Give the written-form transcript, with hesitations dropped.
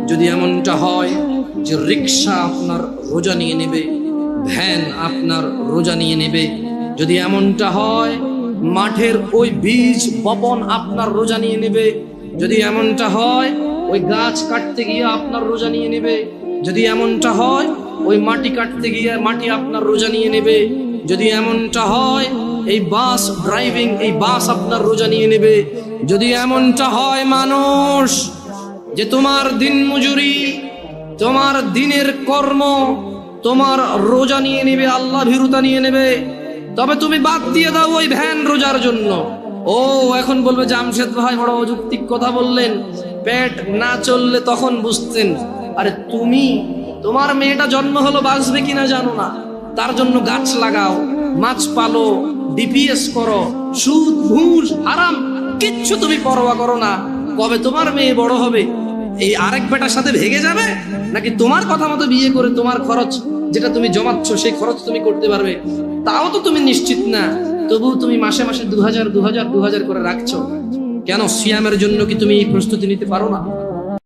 যদি এমনটা হয় যে রিক্সা আপনার রোজা নিয়ে নেবে, ভ্যান আপনার রোজা নিয়ে নেবে, যদি এমনটা হয় মাঠের ওই বীজ বপন আপনার রোজা নিয়ে নেবে, যদি এমনটা হয় ওই গাছ কাটতে গিয়ে আপনার রোজা নিয়ে নেবে, যদি এমনটা হয় ওই মাটি কাটতে গিয়ে মাটি আপনার রোজা নিয়ে নেবে, যদি এমনটা হয় এই বাস ড্রাইভিং, এই বাস আপনার রোজা নিয়ে নেবে, যদি এমনটা হয় মানুষ যে তোমার দিন মজুরি, তোমার দিনের কর্ম তোমার রোজা নিয়ে নেবে, আল্লাহ ভীরুতা নিয়ে নেবে, তবে তুমি বাদ দিয়ে দাও ওই ভ্যান রোজার জন্য। ও এখন বলবে জামশেদ ভাই বড় অযৌক্তিক কথা বললেন, পেট না চললে তখন বুঝতেন। আরে তুমি, তোমার মেয়েটা জন্ম হলো বাঁচবে কিনা জানো না, তার জন্য গাছ লাগাও, মাছ পালো, ডিপিএস করো, সুদ ঘুষ হারাম কিচ্ছু তুমি পরোয়া করো না। কবে তোমার মেয়ে বড় হবে এই আরেক বেটার সাথে ভেগে যাবে, নাকি তোমার কথা মতো বিয়ে করে তোমার খরচ যেটা তুমি জমাচ্ছ সেই খরচ তুমি করতে পারবে, তাও তো তুমি নিশ্চিত না। তবু তুমি মাসে মাসে 2000 করে রাখছো কেন? সিয়ামের জন্য কি তুমি প্রস্তুতি নিতে পারো না?